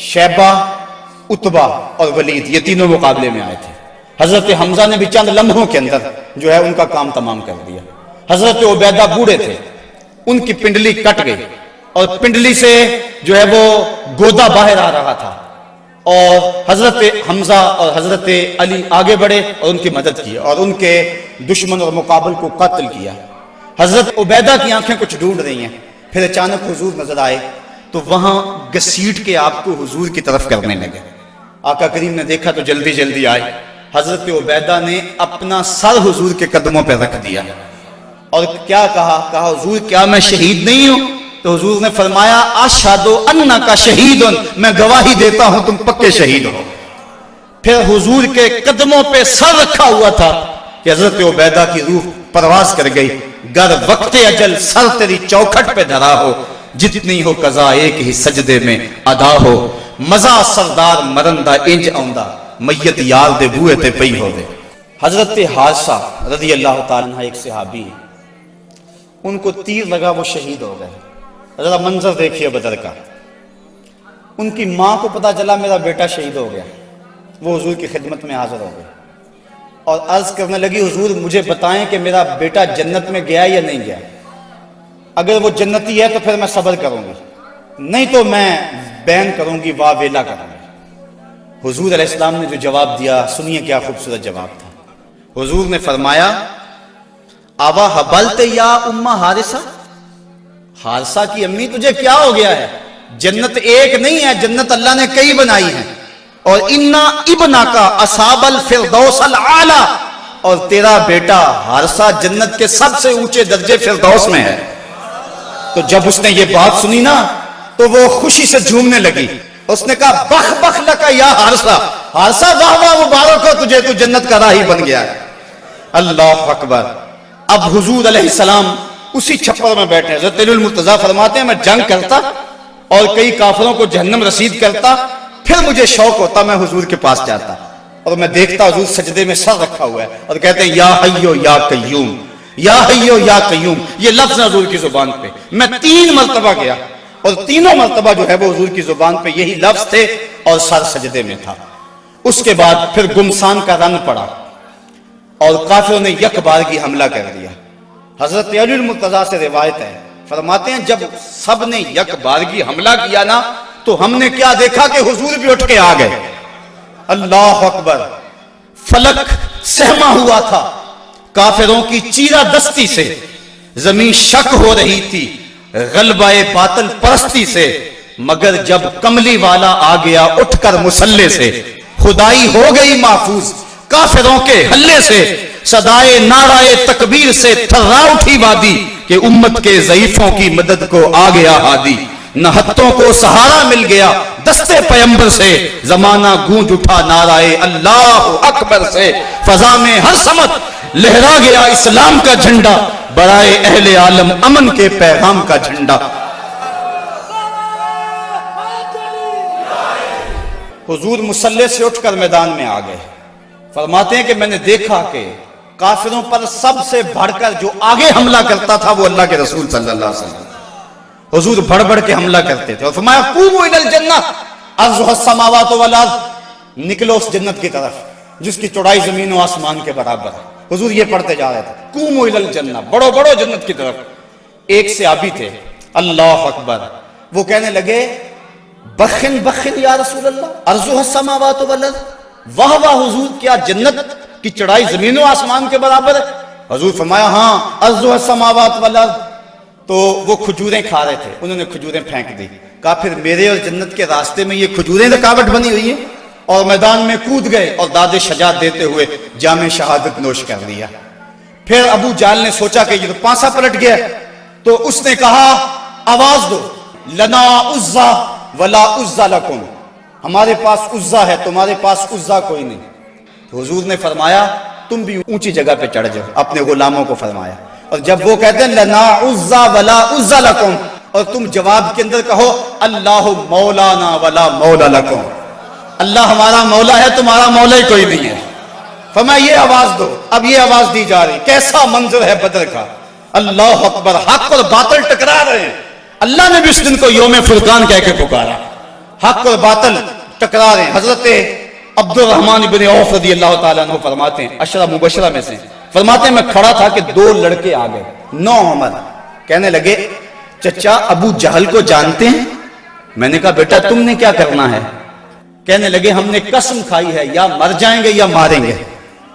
شیبہ، عتبہ اور ولید یہ تینوں مقابلے میں آئے تھے۔ حضرت حمزہ نے بھی چند لمحوں کے اندر جو ہے ان کا کام تمام کر دیا۔ حضرت عبیدہ بوڑھے تھے، ان کی پنڈلی کٹ گئی اور پنڈلی سے جو ہے وہ گودا باہر آ رہا تھا، اور حضرت حمزہ اور حضرت علی آگے بڑھے اور ان کی مدد کی اور ان کے دشمن اور مقابل کو قتل کیا۔ حضرت عبیدہ کی آنکھیں کچھ ڈھونڈ رہی ہیں، پھر اچانک حضور نظر آئے تو وہاں گھسیٹ کے آپ کو حضور کی طرف کرنے لگے۔ آقا کریم نے دیکھا تو جلدی جلدی آئے۔ حضرت عبیدہ نے اپنا سر حضور کے قدموں پہ رکھ دیا اور کیا کہا؟ کہا حضور کیا میں شہید نہیں ہوں؟ تو حضور نے فرمایا اشہد انک شہید، میں گواہی دیتا ہوں تم پکے شہید ہو۔ پھر حضور کے قدموں پہ سر رکھا ہوا تھا کہ حضرت عبیدہ کی روح پرواز کر گئی۔ گر وقت اجل سر تیری چوکھٹ پہ دھرا ہو، جتنی ہو قضا ایک ہی سجدے میں ادا ہو، مزہ سردار مرندہ انج آؤندہ، میت یار دے بوئے تے پئی ہو دے۔ حضرت حارثہ رضی اللہ تعالیٰ عنہ ایک صحابی، ان کو تیر لگا، وہ شہید ہو گئے۔ ذرا منظر دیکھیے بدر کا۔ ان کی ماں کو پتا چلا میرا بیٹا شہید ہو گیا، وہ حضور کی خدمت میں حاضر ہو گئے اور عرض کرنے لگی حضور مجھے بتائیں کہ میرا بیٹا جنت میں گیا یا نہیں گیا، اگر وہ جنتی ہے تو پھر میں صبر کروں گی، نہیں تو میں بین کروں گی، واہ ویلا کروں گی۔ حضور علیہ السلام نے جو جواب دیا سنیے کیا خوبصورت جواب تھا۔ حضور نے فرمایا آوا حبلت یا امہ حارثہ، حارثہ کی امی تجھے کیا ہو گیا ہے؟ جنت ایک نہیں ہے، جنت اللہ نے کئی بنائی ہیں، اور انا ابنا کا اصحاب الفردوس الاعلی، اور تیرا بیٹا حارثہ جنت کے سب سے اونچے درجے فردوس میں ہے۔ تو جب اس نے یہ بات سنی نا تو وہ خوشی سے جھومنے لگی، اس نے کہا بخ بخ لکا یا حارثہ، حارثہ واہ واہ مبارک ہو تجھے، تو جنت کا راہی بن گیا ہے۔ اللہ اکبر۔ اب حضور علیہ السلام اسی چھپر میں بیٹھے۔ حضرت علی المرتضیٰ فرماتے ہیں میں جنگ کرتا اور کئی کافروں کو جہنم رسید کرتا، پھر مجھے شوق ہوتا میں حضور کے پاس جاتا اور میں دیکھتا حضور سجدے میں سر رکھا ہوا ہے اور کہتے ہیں یا حیو یا قیوم، یا حیو یا قیوم، یہ لفظ حضور کی زبان پہ۔ میں 3 مرتبہ گیا اور تینوں مرتبہ جو ہے وہ حضور کی زبان پہ یہی لفظ تھے اور سر سجدے میں تھا۔ اس کے بعد پھر گمسان کا رنگ پڑا اور کافروں نے یک بارگی حملہ کر دیا۔ حضرت علی المرتضیٰ سے روایت ہے، فرماتے ہیں جب سب نے یک بارگی حملہ کیا نا تو ہم نے کیا دیکھا کہ حضور بھی اٹھ کے آ گئے۔ اللہ اکبر۔ فلک سہما ہوا تھا کافروں کی چیرہ دستی سے، زمین شک ہو رہی تھی غلبہ باطل پرستی سے، مگر جب کملی والا آ گیا اٹھ کر مسلح سے، خدائی ہو گئی محفوظ کافروں کے حلے سے، صدائے نعرہ تکبیر سے تھرا اٹھی وادی، کہ امت کے ضعیفوں کی مدد کو آ گیا ہادی، نہتوں کو سہارا مل گیا دستے پیمبر سے، زمانہ گونج اٹھا نعرہ اللہ اکبر سے، فضا میں ہر سمت لہرا گیا اسلام کا جھنڈا، برائے اہل عالم امن کے پیغام کا جھنڈا۔ حضور مصلی سے اٹھ کر میدان میں آ گئے، فرماتے ہیں کہ میں نے دیکھا کہ کافروں پر سب سے بڑھ کر جو آگے حملہ کرتا تھا وہ اللہ کے رسول صلی اللہ علیہ وسلم۔ حضور بڑھ بڑھ کے حملہ کرتے تھے اور فرمایا قوموا الی الجنہ عرضها السماوات والارض، نکلو اس جنت کی طرف جس کی چوڑائی زمین و آسمان کے برابر ہے۔ حضور یہ پڑھتے جا رہے تھے قوموا الی الجنہ، بڑھو بڑھو جنت کی طرف۔ ایک صحابی تھے اللہ اکبر، وہ کہنے لگے بخن بخن یا رسول اللہ عرضها السماوات والارض، واہ واہ حضور کیا جنت کی چڑھائی زمین و آسمان کے برابر ہے؟ حضور فرمایا ہاں عرضها السماوات والارض۔ تو وہ کھجوریں کھا رہے تھے، انہوں نے کھجوریں پھینک دی، کہا پھر میرے اور جنت کے راستے میں یہ کھجوریں رکاوٹ بنی ہوئی ہیں، اور میدان میں کود گئے اور داد شجاعت دیتے ہوئے جام شہادت نوش کر لیا۔ پھر ابو جہل نے سوچا کہ یہ تو پانسا پلٹ گیا، تو اس نے کہا آواز دو لنا عزا ولا عزا لکم، ہمارے پاس عزا ہے تمہارے پاس عزا کوئی نہیں۔ تو حضور نے فرمایا تم بھی اونچی جگہ پہ چڑھ جاؤ، اپنے غلاموں کو فرمایا، اور جب وہ کہتے ہیں لنا عزا ولا عزا لکم، اور تم جواب کے اندر کہو اللہ مولانا ولا مولا لکم، اللہ ہمارا مولا ہے تمہارا مولا ہی کوئی نہیں ہے۔ فرمایا یہ آواز دو، اب یہ آواز دی جا رہی، کیسا منظر ہے بدر کا، اللہ اکبر، حق اور باطل ٹکرا رہے ہیں۔ اللہ نے بھی اس دن کو یوم فرقان کہہ کے پکارا، حق اور باطل ٹکرا رہے ہیں۔ حضرت عبد الرحمن بن عوف رضی اللہ تعالیٰ عنہ فرماتے ہیں، عشرہ مبشرہ میں سے فرماتے ہیں میں کھڑا تھا کہ دو لڑکے آ گئے، نو عمر، کہنے لگے چچا ابو جہل کو جانتے ہیں؟ میں نے کہا بیٹا تم نے کیا کرنا ہے؟ کہنے لگے ہم نے قسم کھائی ہے یا مر جائیں گے یا ماریں گے،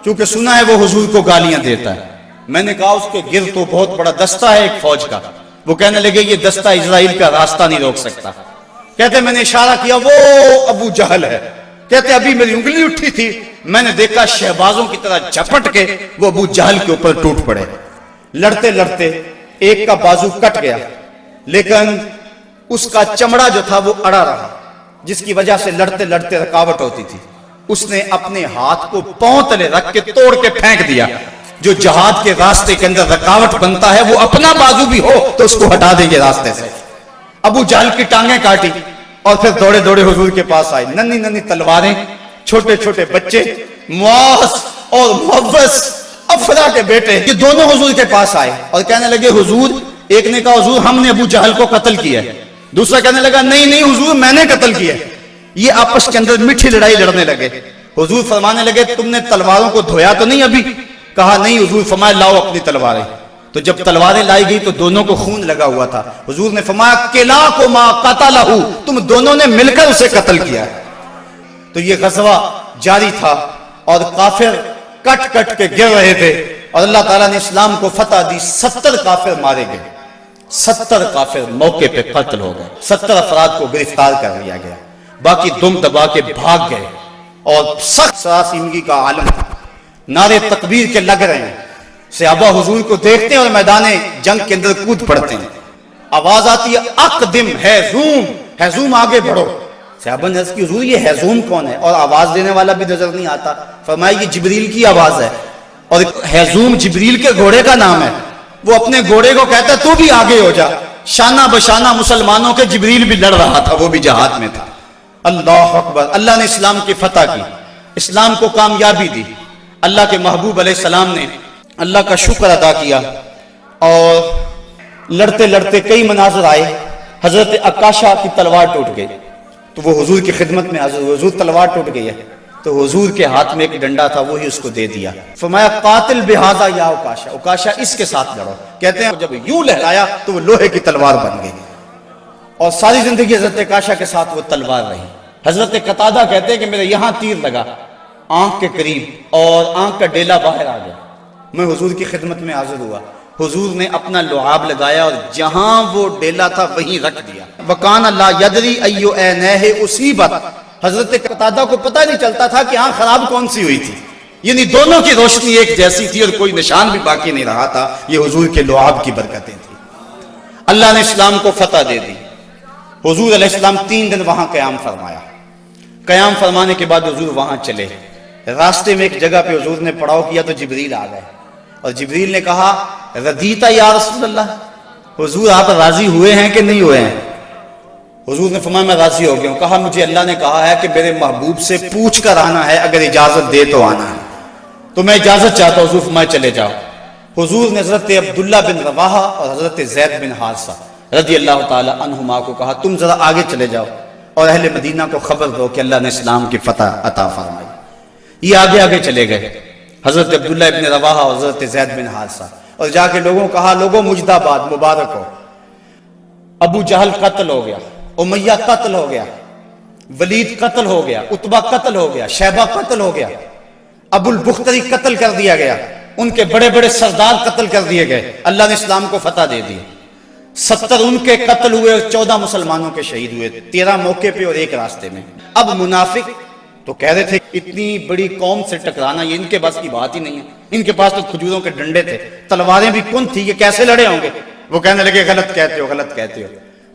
چونکہ سنا ہے وہ حضور کو گالیاں دیتا ہے۔ میں نے کہا اس کے گرد تو بہت بڑا دستہ ہے ایک فوج کا۔ وہ کہنے لگے یہ دستہ اسرائیل کا راستہ نہیں روک سکتا۔ کہتے میں نے اشارہ کیا وہ ابو جہل ہے۔ کہتے ابھی میری انگلی اٹھی تھی، میں نے دیکھا شہبازوں کی طرح جھپٹ کے وہ ابو جہل کے اوپر ٹوٹ پڑے۔ لڑتے لڑتے ایک کا بازو کٹ گیا، لیکن اس کا چمڑا جو تھا وہ اڑا رہا، جس کی وجہ سے لڑتے لڑتے رکاوٹ ہوتی تھی۔ اس نے اپنے ہاتھ کو پاؤں تلے رکھ کے توڑ کے پھینک دیا۔ جو جہاد کے راستے کے اندر رکاوٹ بنتا ہے وہ اپنا بازو بھی ہو تو اس کو ہٹا دیں گے راستے سے۔ ابو جہل کی ٹانگیں کاٹی اور پھر دوڑے دوڑے حضور کے پاس آئے، ننھی ننھی تلواریں، چھوٹے چھوٹے بچے، معاذ اور محوذ افرا کے بیٹے، یہ دونوں حضور کے پاس آئے اور کہنے لگے حضور، ایک نے کہا حضور ہم نے ابو جہل کو قتل کیا ہے، دوسرا کہنے لگا نہیں نہیں حضور میں نے قتل کیا ہے۔ یہ آپس کے اندر میٹھی لڑائی لڑنے لگے۔ حضور فرمانے لگے تم نے تلواروں کو دھویا تو نہیں ابھی؟ کہا نہیں حضور۔ فرمایا لاؤ اپنی تلواریں۔ تو جب تلواریں لائی گئی تو دونوں کو خون لگا ہوا تھا۔ حضور نے فرمایا کلاکما قتلہ، تم دونوں نے مل کر اسے قتل کیا۔ تو یہ غزوہ جاری تھا اور کافر کٹ کٹ کے گر رہے تھے اور اللہ تعالیٰ نے اسلام کو فتح دی۔ 70 کافر مارے گئے، 70 کافر موقع پہ قتل ہو گئے، 70 افراد کو گرفتار کر لیا گیا، باقی دم دبا کے بھاگ گئے۔ اور سخت سراسیمگی کا عالم، نعرے تکبیر کے لگ رہے ہیں، صحابہ حضور کو دیکھتے ہیں اور میدان جنگ کے اندر کود پڑتے ہیں۔ آواز آتی ہے اقدم ہیزوم، ہیزوم آگے بڑھو۔ صحابہ نے عرض کی حضور یہ ہیزوم کون ہے؟ اور آواز دینے والا بھی نظر نہیں آتا۔ فرمایا یہ جبریل کی آواز ہے، اور ہیزوم جبریل کے گھوڑے کا نام ہے۔ وہ اپنے گھوڑے کو کہتا ہے تو بھی آگے ہو جا۔ شانہ بشانہ مسلمانوں کے جبریل بھی لڑ رہا تھا، وہ بھی جہاد میں تھا۔ اللہ اکبر، اللہ نے اسلام کی فتح کی، اسلام کو کامیابی دی۔ اللہ کے محبوب علیہ السلام نے اللہ کا شکر ادا کیا اور لڑتے لڑتے کئی مناظر آئے۔ حضرت عکاشہ کی تلوار ٹوٹ گئی تو وہ حضور کی خدمت میں حاضر، حضور تلوار ٹوٹ گئی ہے، تو حضور کے ہاتھ میں ایک ڈنڈا تھا وہی اس کو دے دیا۔ فرمایا قاتل بہذا یا عکاشہ، عکاشہ اس کے ساتھ لڑو۔ کہتے ہیں جب یوں لہرایا تو وہ لوہے کی تلوار بن گئی اور ساری زندگی حضرت عکاشہ کے ساتھ وہ تلوار رہی۔ حضرت قتادہ کہتے ہیں کہ میرے یہاں تیر لگا آنکھ کے قریب اور آنکھ کا ڈیلا باہر آ گیا۔ میں حضور کی خدمت میں حاضر ہوا، حضور نے اپنا لعاب لگایا اور جہاں وہ ڈیلا تھا وہیں رکھ دیا۔ وکان لا یدری ایو عینیہ اصیبت، حضرت قتادہ کو پتہ نہیں چلتا تھا کہ آنکھ خراب کون سی ہوئی تھی، یعنی دونوں کی روشنی ایک جیسی تھی اور کوئی نشان بھی باقی نہیں رہا تھا۔ یہ حضور کے لعاب کی برکتیں تھیں۔ اللہ نے اسلام کو فتح دے دی۔ حضور علیہ السلام 3 دن وہاں قیام فرمایا۔ قیام فرمانے کے بعد حضور وہاں چلے، راستے میں ایک جگہ پہ حضور نے پڑاؤ کیا تو جبریل آ گئے اور جبریل نے کہا رضیتا یا رسول اللہ، حضور آپ راضی ہوئے ہیں کہ نہیں ہوئے ہیں؟ حضور نے فرمایا میں راضی ہو گیا ہوں۔ کہا مجھے اللہ نے کہا ہے کہ میرے محبوب سے پوچھ کر آنا ہے، اگر اجازت دے تو آنا ہے، تو میں اجازت چاہتا ہوں۔ حضور فرمایا چلے جاؤ۔ حضور نے حضرت عبداللہ بن رواحہ اور حضرت زید بن حارثہ رضی اللہ تعالی عنہما کو کہا تم ذرا آگے چلے جاؤ اور اہل مدینہ کو خبر دو کہ اللہ نے اسلام کی فتح عطا فرمائی۔ یہ آگے آگے چلے گئے، حضرت عبداللہ بن رواحہ اور حضرت زید بن حارثہ، اور جا کے لوگوں کو کہا لوگوں مجداباد، مبارک ہو، ابو جہل قتل ہو گیا، امیہ قتل ہو گیا، ولید قتل ہو گیا، عتبہ قتل ہو گیا، شیبہ قتل ہو گیا، ابو البختری قتل کر دیا گیا، ان کے بڑے بڑے سردار قتل کر دیے گئے، اللہ نے اسلام کو فتح دے دی۔ 70 ان کے قتل ہوئے اور 14 مسلمانوں کے شہید ہوئے، 13 موقع پہ اور ایک راستے میں۔ اب منافق تو کہہ رہے تھے اتنی بڑی قوم سے ٹکرانا یہ ان کے بس کی بات ہی نہیں ہے، ان کے پاس تو کھجوروں کے ڈنڈے تھے، تلواریں بھی کن تھی، یہ کیسے لڑے ہوں گے؟ وہ کہنے لگے غلط کہتے ہو، غلط کہتے ہو،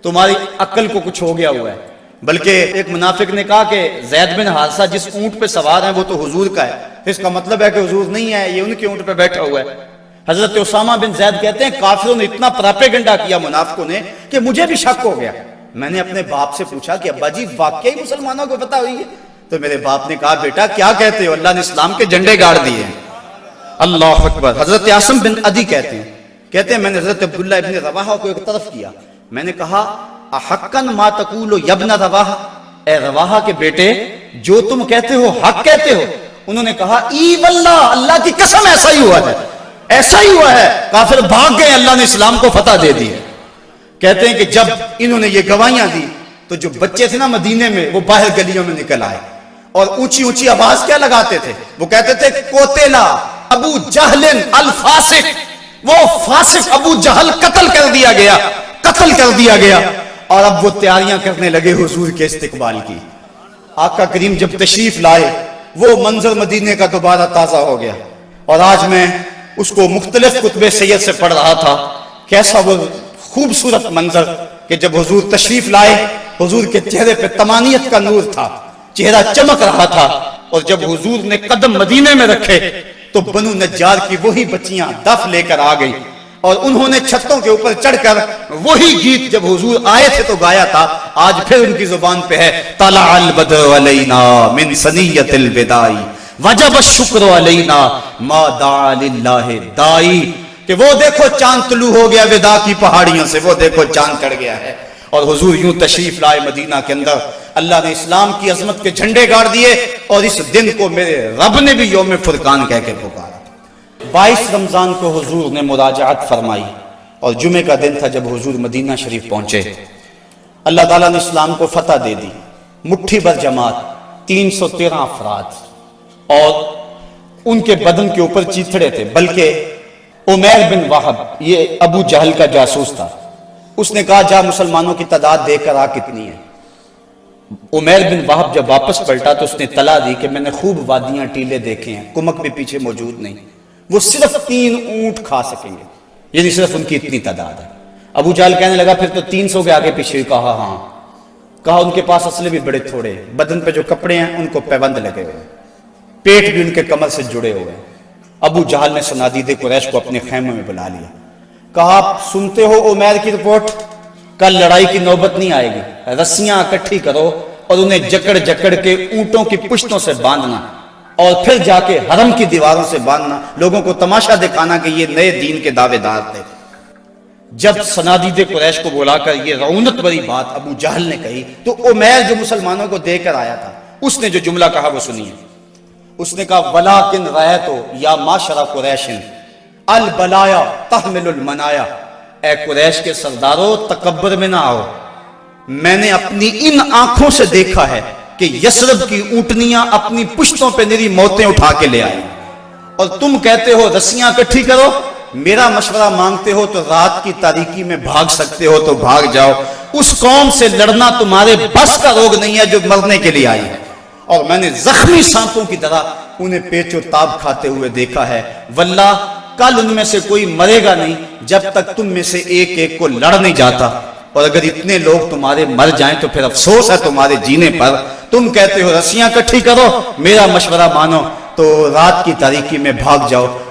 تمہاری عقل کو کچھ ہو گیا ہوا ہے۔ بلکہ ایک منافق نے کہا کہ زید بن حارثہ جس اونٹ پہ سوار ہیں وہ تو حضور کا ہے، اس کا مطلب ہے کہ حضور نہیں ہے، یہ ان کے اونٹ پہ بیٹھا ہوا ہے۔ حضرت اسامہ بن زید کہتے ہیں کافروں نے اتنا پراپیگنڈا کیا منافقوں نے کہ مجھے بھی شک ہو گیا۔ میں نے اپنے باپ سے پوچھا کہ ابا جی واقعی مسلمانوں کو پتہ ہوئی ہے؟ تو میرے باپ نے کہا بیٹا کیا کہتے ہو، اللہ نے اسلام کے جھنڈے گاڑ دیے ہیں۔ اللہ اکبر۔ حضرت عاصم بن عدی کہتے ہیں میں نے حضرت عبداللہ ابن رواحہ کو ایک طرف کیا، میں نے کہا احقن ما تقول یا ابن رواحہ، اے رواحہ کے بیٹے جو تم کہتے ہو حق کہتے ہو؟ انہوں نے کہا ای واللہ، اللہ کی قسم ایسا ہی ہوا ہے، ایسا ہی ہوا ہے، کافر بھاگ گئے، اللہ نے اسلام کو فتح دے دی۔ کہتے ہیں کہ جب انہوں نے یہ گواہیاں دی تو جو بچے تھے نا مدینے میں وہ باہر گلیوں میں نکل آئے اور اونچی اونچی آواز کیا لگاتے تھے؟ وہ کہتے تھے قتل ابو جہل الفاسق، وہ فاسق ابو جہل قتل کر دیا گیا، قتل کر دیا گیا۔ اور اب وہ تیاریاں کرنے لگے حضور کے استقبال کی۔ آقا کریم جب تشریف لائے وہ منظر مدینے کا دوبارہ تازہ ہو گیا، اور آج میں اس کو مختلف کتب سید سے پڑھ رہا تھا، کیسا وہ خوبصورت منظر کہ جب حضور تشریف لائے حضور کے چہرے پہ طمانیت کا نور تھا، چہرہ چمک رہا تھا، اور جب حضور نے قدم مدینے میں رکھے تو بنو نجار کی وہی بچیاں دف لے کر آ گئی، اور انہوں نے چھتوں کے اوپر چڑھ کر وہی گیت جب حضور آئے تھے تو گایا تھا، آج پھر ان کی زبان پہ ہے طلع البدر علینا من ثنیۃ الوداع وجب الشکر علینا ما دعا للہ دائی، کہ وہ دیکھو چاند طلوع ہو گیا وداع کی پہاڑیوں سے، وہ دیکھو چاند چڑھ گیا ہے۔ اور حضور یوں تشریف لائے مدینہ کے اندر، اللہ نے اسلام کی عظمت کے جھنڈے گاڑ دیے، اور اس دن کو میرے رب نے بھی یوم فرقان کہہ کے پکارا۔ 22 رمضان کو حضور نے مراجعت فرمائی، اور جمعے کا دن تھا جب حضور مدینہ شریف پہنچے۔ اللہ تعالیٰ نے اسلام کو فتح دے دی، مٹھی بھر جماعت، 313 افراد، اور ان کے بدن کے اوپر چیتھڑے تھے، بلکہ عمیر بن وہب یہ ابو جہل کا جاسوس تھا، اس نے کہا جا مسلمانوں کی تعداد دیکھ کر آ کتنی ہے۔ عمیر بن وہب جب واپس پلٹا تو اس نے اطلاع دی کہ میں نے خوب وادیاں ٹیلے دیکھے ہیں، کمک بھی پیچھے موجود نہیں، وہ صرف 3 اونٹ کھا سکیں گے، یعنی صرف ان کی اتنی تعداد ہے۔ ابو جہل کہنے لگا پھر تو 300 کے آگے پیچھے، کہا ہاں، کہا ان کے پاس اسلحے بھی بڑے تھوڑے، بدن پہ جو کپڑے ہیں ان کو پیبند لگے ہوئے، پیٹ بھی ان کے کمر سے جڑے ہوئے۔ ابو جہل نے صنادید قریش کو اپنے خیمے میں بلا لیا، کہا آپ سنتے ہو عمیر کی رپورٹ، کل لڑائی کی نوبت نہیں آئے گی، رسیاں اکٹھی کرو اور انہیں جکڑ جکڑ کے اونٹوں کی پشتوں سے باندھنا، اور پھر جا کے حرم کی دیواروں سے باندھنا، لوگوں کو تماشا دکھانا کہ یہ نئے دین کے دعوے دار تھے۔ جب صنادید قریش کو بلا کر یہ رعونت بری بات ابو جہل نے کہی تو عمیر جو مسلمانوں کو دے کر آیا تھا اس نے جو جملہ کہا وہ سنیے۔ اس نے کہا وَلَٰكِنْ رَأَيْتُ يَا مَعْشَرَ قُرَيْشٍ الْبَلَايَا تَحْمِلُ الْمَنَايَا، اے قریش کے سردارو تکبر میں نہ آؤ، میں نے اپنی ان آنکھوں سے دیکھا ہے کہ یثرب کی اونٹنیاں اپنی پشتوں پہ نری موتیں اٹھا کے لے آئی، اور تم کہتے ہو رسیاں اکٹھی کرو، میرا مشورہ مانگتے ہو تو رات کی تاریکی میں بھاگ سکتے ہو تو بھاگ جاؤ، اس قوم سے لڑنا تمہارے بس کا روگ نہیں ہے جو مرنے کے لیے آئی ہے، اور میں نے زخمی سانپوں کی طرح انہیں پیچ و تاب کھاتے ہوئے دیکھا ہے، واللہ کل ان میں سے کوئی مرے گا نہیں جب تک تم میں سے ایک ایک کو لڑ نہیں جاتا، اور اگر اتنے لوگ تمہارے مر جائیں تو پھر افسوس ہے تمہارے جینے پر۔ تم کہتے ہو رسیاں اکٹھی کرو، میرا مشورہ مانو تو رات کی تاریکی میں بھاگ جاؤ،